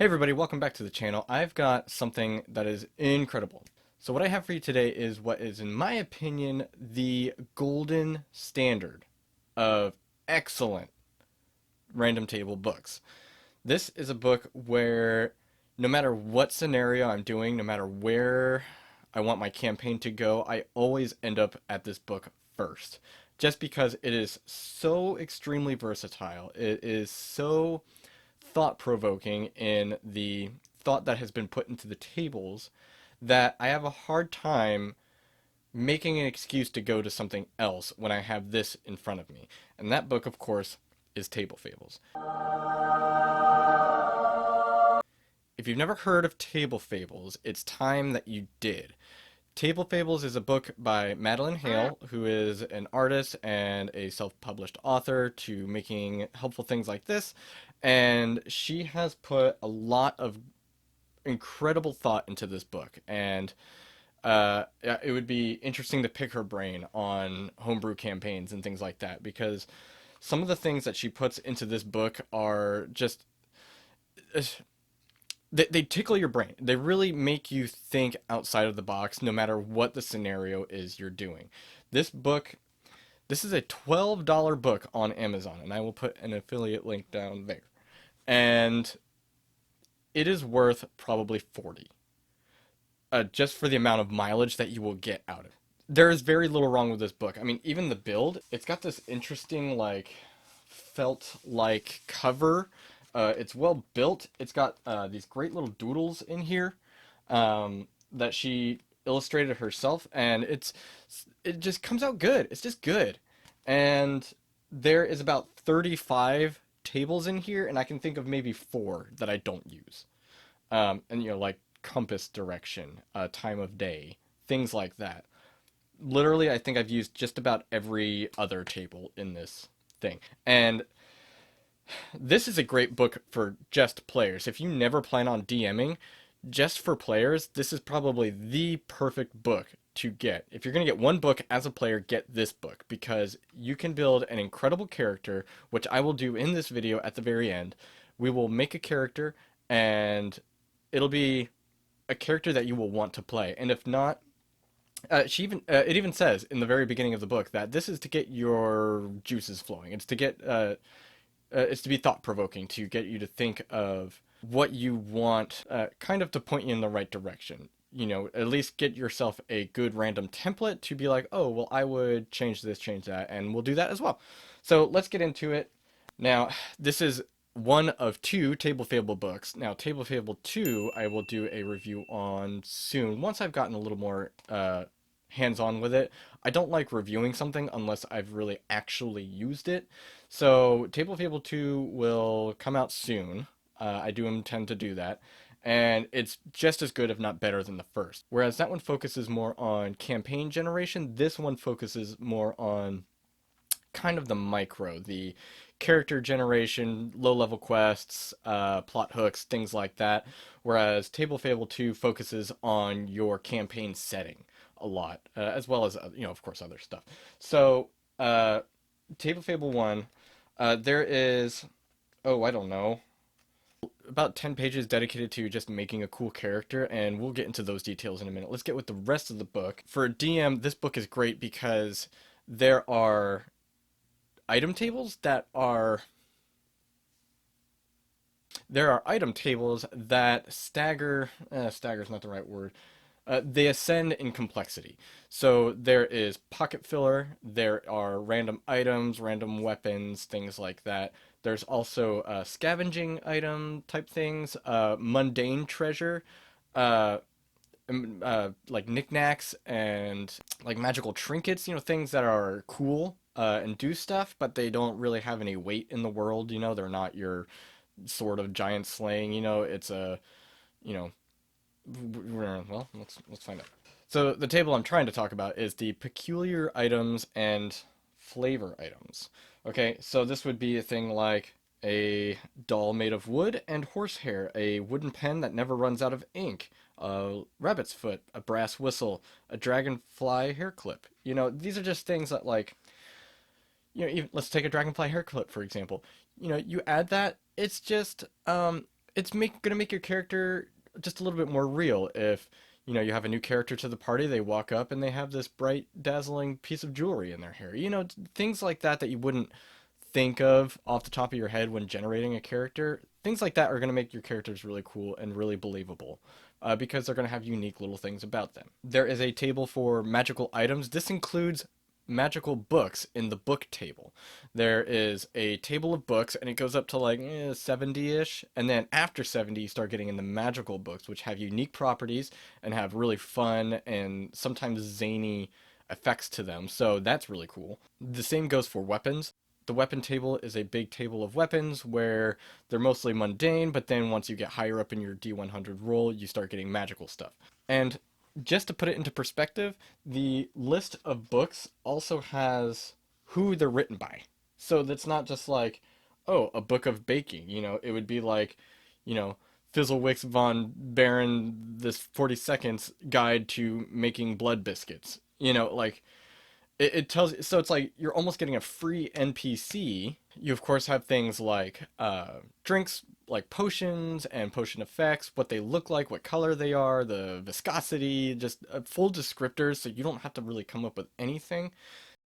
Hey everybody, welcome back to the channel. I've got something that is incredible. So what I have for you today is what is, in my opinion, the golden standard of excellent random table books. This is a book where no matter what scenario I'm doing, no matter where I want my campaign to go, I always end up at this book first. Just because it is so extremely versatile. It is so thought-provoking in the thought that has been put into the tables that I have a hard time making an excuse to go to something else when I have this in front of me. And that book, of course, is Table Fables. If you've never heard of Table Fables, it's time that you did. Table Fables is a book by Madeline Hale, who is an artist and a self-published author to making helpful things like this. And she has put a lot of incredible thought into this book. And it would be interesting to pick her brain on homebrew campaigns and things like that, because some of the things that she puts into this book are just they tickle your brain. They really make you think outside of the box, no matter what the scenario is you're doing. This book, this is a $12 book on Amazon, and I will put an affiliate link down there. And it is worth probably 40, just for the amount of mileage that you will get out of it. There is very little wrong with this book. I mean, even the build, it's got this interesting, like, felt-like cover. It's well built. It's got these great little doodles in here that she illustrated herself, and it just comes out good. It's just good. And there is about 35 tables in here, and I can think of maybe 4 that I don't use. And like compass direction, time of day, things like that. Literally, I think I've used just about every other table in this thing. And this is a great book for just players. If you never plan on DMing, just for players, this is probably the perfect book to get. If you're going to get one book as a player, get this book, because you can build an incredible character, which I will do in this video at the very end. We will make a character, and it'll be a character that you will want to play. And if not, it even says in the very beginning of the book that this is to get your juices flowing. It's to get it's to be thought-provoking, to get you to think of what you want, kind of to point you in the right direction. At least get yourself a good random template to be like, oh, well, I would change this, change that, and we'll do that as well. So let's get into it. Now, this is one of 2 Table Fable books. Now, Table Fable 2, I will do a review on soon, once I've gotten a little more hands-on with it. I don't like reviewing something unless I've really actually used it. So Table Fable 2 will come out soon. I do intend to do that. And it's just as good, if not better, than the first. Whereas that one focuses more on campaign generation, this one focuses more on kind of the micro, the character generation, low-level quests, plot hooks, things like that. Whereas Table Fable 2 focuses on your campaign setting a lot, as well as, of course, other stuff. So, Table Fable 1, there is, oh, I don't know, about 10 pages dedicated to just making a cool character, and we'll get into those details in a minute. Let's get with the rest of the book. For a DM, this book is great because there are item tables that are... There are item tables that stagger... stagger's not the right word. They ascend in complexity. So there is pocket filler, there are random items, random weapons, things like that. There's also scavenging item type things, mundane treasure, like knickknacks and like magical trinkets, things that are cool and do stuff, but they don't really have any weight in the world, they're not your sort of giant slaying, it's a, well, let's find out. So the table I'm trying to talk about is the peculiar items and flavor items. Okay, so this would be a thing like a doll made of wood and horsehair, a wooden pen that never runs out of ink, a rabbit's foot, a brass whistle, a dragonfly hair clip. These are just things that, like, even, let's take a dragonfly hair clip, for example. You add that, it's just, it's gonna make your character just a little bit more real. If you have a new character to the party, they walk up and they have this bright, dazzling piece of jewelry in their hair. Things like that that you wouldn't think of off the top of your head when generating a character. Things like that are going to make your characters really cool and really believable. Because they're going to have unique little things about them. There is a table for magical items. This includes magical books in the book table. There is a table of books, and it goes up to like 70-ish, and then after 70 you start getting into magical books, which have unique properties and have really fun and sometimes zany effects to them, so that's really cool. The same goes for weapons. The weapon table is a big table of weapons where they're mostly mundane, but then once you get higher up in your D100 roll, you start getting magical stuff. And just to put it into perspective, the list of books also has who they're written by. So that's not just like, oh, a book of baking. It would be like, you know, Fizzlewicks von Baron, this 40 seconds guide to making blood biscuits. Like it tells, so it's like you're almost getting a free NPC. You of course have things like drinks, like potions and potion effects, what they look like, what color they are, the viscosity, just full descriptors, so you don't have to really come up with anything.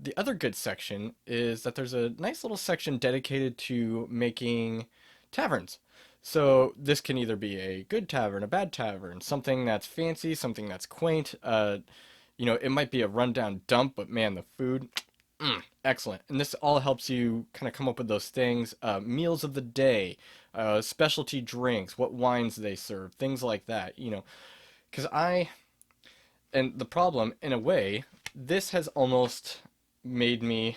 The other good section is that there's a nice little section dedicated to making taverns. So this can either be a good tavern, a bad tavern, something that's fancy, something that's quaint. It might be a rundown dump, but man, the food, excellent. And this all helps you kind of come up with those things. Meals of the day, specialty drinks, what wines they serve, things like that. Because and the problem, in a way, this has made me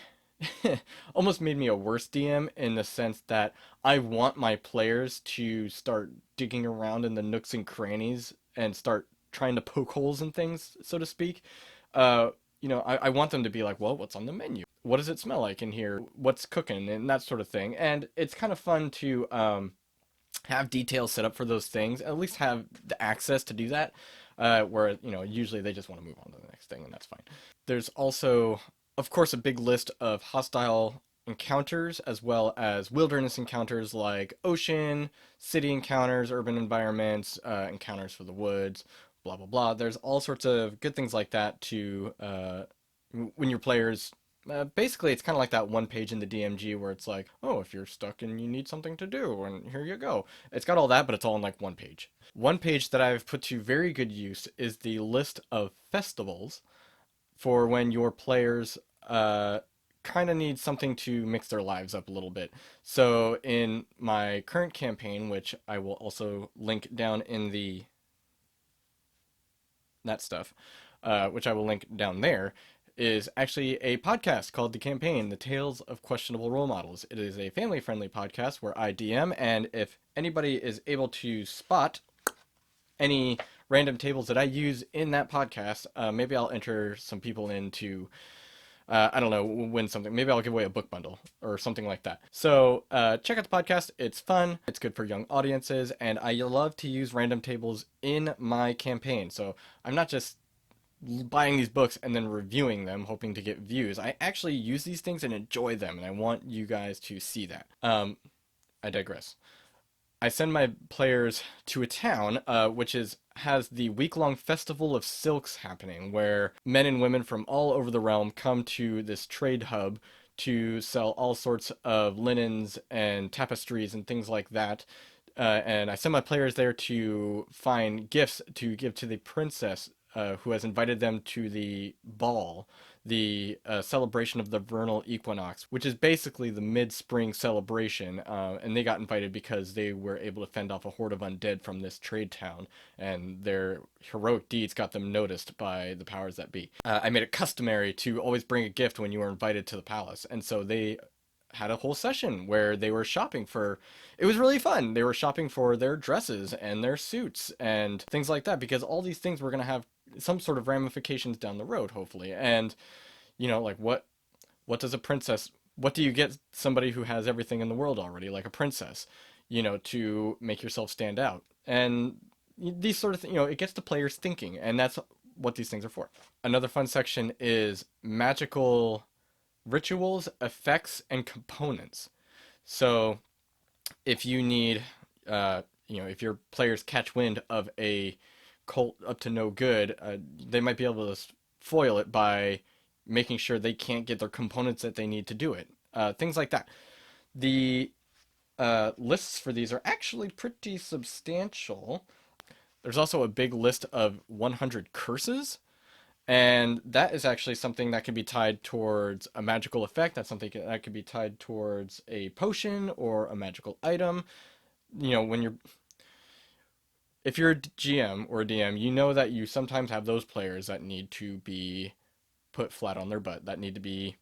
almost made me a worse DM in the sense that I want my players to start digging around in the nooks and crannies and start trying to poke holes in things, so to speak. I want them to be like, well, what's on the menu? What does it smell like in here? What's cooking? And that sort of thing. And it's kind of fun to have details set up for those things, at least have the access to do that. Where usually they just want to move on to the next thing, and that's fine. There's also, of course, a big list of hostile encounters as well as wilderness encounters like ocean, city encounters, urban environments, encounters for the woods, blah blah blah. There's all sorts of good things like that to when your players. Basically, it's kind of like that one page in the DMG where it's like, oh, if you're stuck and you need something to do, and here you go. It's got all that, but it's all in like one page. One page that I've put to very good use is the list of festivals for when your players kind of need something to mix their lives up a little bit. So in my current campaign, which I will also link down in the that stuff, which I will link down there, is actually a podcast called The Campaign, The Tales of Questionable Role Models. It is a family-friendly podcast where I DM, and if anybody is able to spot any random tables that I use in that podcast, maybe I'll enter some people into, I don't know, win something. Maybe I'll give away a book bundle or something like that. So check out the podcast. It's fun. It's good for young audiences. And I love to use random tables in my campaign. So I'm not just buying these books and then reviewing them hoping to get views. I actually use these things and enjoy them. And I want you guys to see that. I digress. I send my players to a town, which has the week-long Festival of Silks happening, where men and women from all over the realm come to this trade hub to sell all sorts of linens and tapestries and things like that. And I send my players there to find gifts to give to the princess who has invited them to the ball, the celebration of the vernal equinox, which is basically the mid-spring celebration. And they got invited because they were able to fend off a horde of undead from this trade town, and their heroic deeds got them noticed by the powers that be. I made it customary to always bring a gift when you were invited to the palace, and so they had a whole session where they were shopping for, it was really fun. They were shopping for their dresses and their suits and things like that, because all these things were going to have some sort of ramifications down the road, hopefully. And like what does a princess, what do you get somebody who has everything in the world already, like a princess, to make yourself stand out? And these sort of things, it gets the players thinking, and that's what these things are for. Another fun section is magical rituals, effects, and components. So if you need, if your players catch wind of a cult up to no good, they might be able to foil it by making sure they can't get their components that they need to do it. Things like that. The lists for these are actually pretty substantial. There's also a big list of 100 curses, and that is actually something that can be tied towards a magical effect. That's something that could be tied towards a potion or a magical item. When if you're a GM or a DM, you know that you sometimes have those players that need to be put flat on their butt, that need to be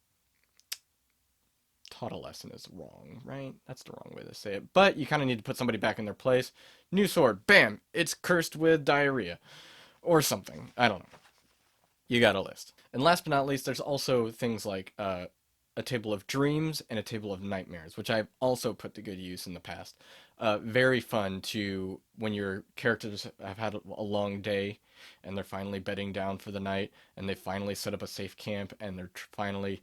taught a lesson is wrong, right? That's the wrong way to say it. But you kind of need to put somebody back in their place. New sword, bam, it's cursed with diarrhea or something. I don't know. You got a list. And last but not least, there's also things like a table of dreams and a table of nightmares, which I've also put to good use in the past. Very fun to when your characters have had a long day and they're finally bedding down for the night and they finally set up a safe camp and they're finally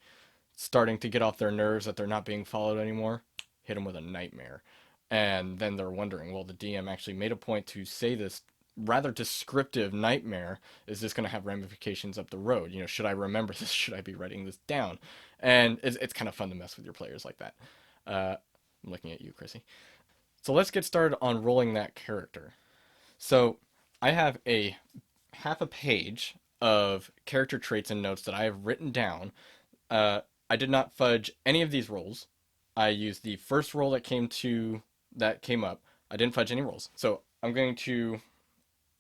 starting to get off their nerves that they're not being followed anymore. Hit them with a nightmare. And then they're wondering, well, the DM actually made a point to say this rather descriptive nightmare. Is this going to have ramifications up the road? Should I remember this? Should I be writing this down? And it's kind of fun to mess with your players like that. I'm looking at you, Chrissy. So let's get started on rolling that character. So I have a half a page of character traits and notes that I have written down. I did not fudge any of these rolls. I used the first roll that came up. I didn't fudge any rolls. So I'm going to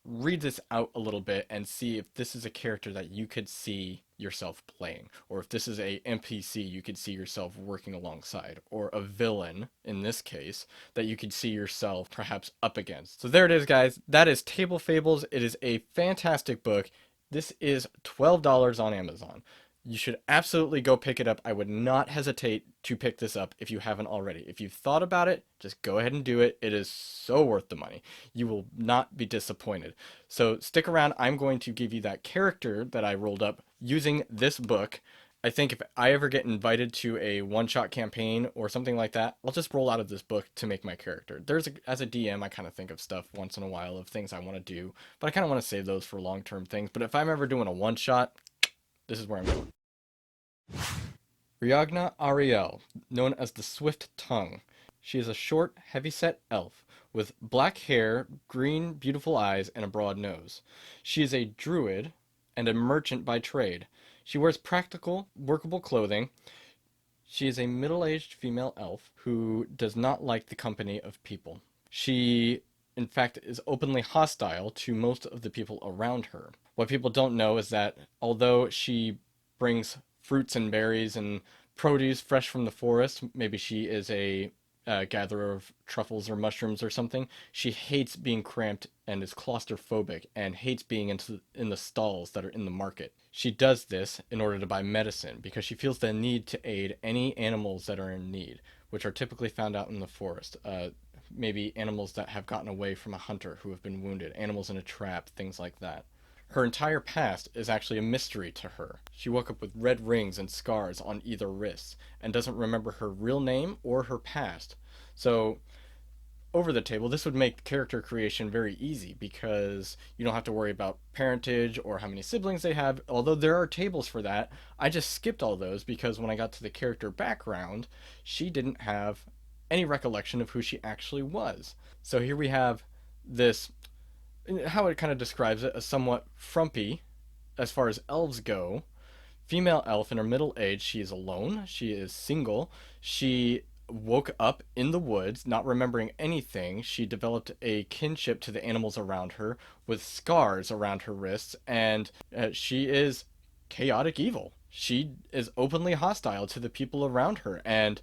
read this out a little bit and see if this is a character that you could see yourself playing, or if this is a NPC you could see yourself working alongside, or a villain in this case that you could see yourself perhaps up against. So there it is, guys. That is Table Fables. It is a fantastic book. This is $12 on Amazon. You should absolutely go pick it up. I would not hesitate to pick this up if you haven't already. If you've thought about it, just go ahead and do it. It is so worth the money. You will not be disappointed. So stick around. I'm going to give you that character that I rolled up using this book. I think if I ever get invited to a one-shot campaign or something like that, I'll just roll out of this book to make my character. As a DM, I kind of think of stuff once in a while of things I want to do, but I kind of want to save those for long-term things. But if I'm ever doing a one-shot, this is where I'm going. Riagna Ariel, known as the Swift Tongue. She is a short, heavy-set elf with black hair, green, beautiful eyes, and a broad nose. She is a druid and a merchant by trade. She wears practical, workable clothing. She is a middle-aged female elf who does not like the company of people. She, in fact, is openly hostile to most of the people around her. What people don't know is that although she brings fruits and berries and produce fresh from the forest, maybe she is a gatherer of truffles or mushrooms or something, she hates being cramped and is claustrophobic and hates being in the stalls that are in the market. She does this in order to buy medicine because she feels the need to aid any animals that are in need, which are typically found out in the forest. Maybe animals that have gotten away from a hunter who have been wounded, animals in a trap, things like that. Her entire past is actually a mystery to her. She woke up with red rings and scars on either wrist and doesn't remember her real name or her past. So, over the table, this would make character creation very easy because you don't have to worry about parentage or how many siblings they have. Although there are tables for that, I just skipped all those because when I got to the character background, she didn't have any recollection of who she actually was. So here we have this, how it kind of describes it, a somewhat frumpy, as far as elves go, female elf in her middle age. She is alone. She is single. She woke up in the woods, not remembering anything. She developed a kinship to the animals around her with scars around her wrists, and she is chaotic evil. She is openly hostile to the people around her, and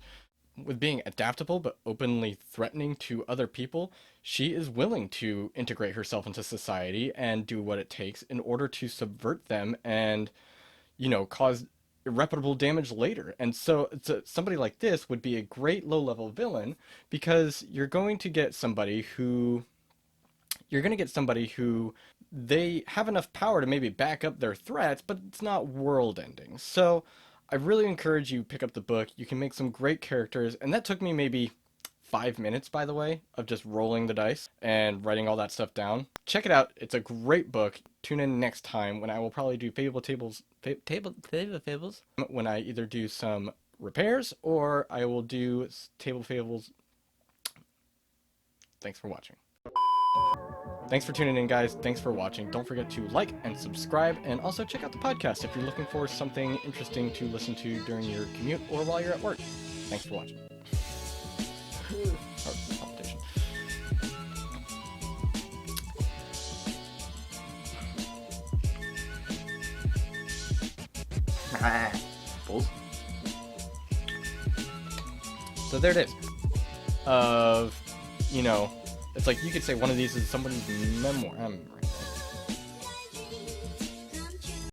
with being adaptable but openly threatening to other people, she is willing to integrate herself into society and do what it takes in order to subvert them and, cause irreparable damage later. And so somebody like this would be a great low-level villain because you're going to get somebody who they have enough power to maybe back up their threats, but it's not world ending. So I really encourage you pick up the book. You can make some great characters, and that took me maybe 5 minutes, by the way, of just rolling the dice and writing all that stuff down. Check it out. It's a great book. Tune in next time when I will probably do fables when I either do some repairs or I will do table fables. Thanks for watching. Thanks for tuning in, guys. Thanks for watching. Don't forget to like and subscribe, and also check out the podcast if you're looking for something interesting to listen to during your commute or while you're at work. Thanks for watching. Or competition. Bulls. So there it is. Of, you know, it's like you could say one of these is somebody's memoir.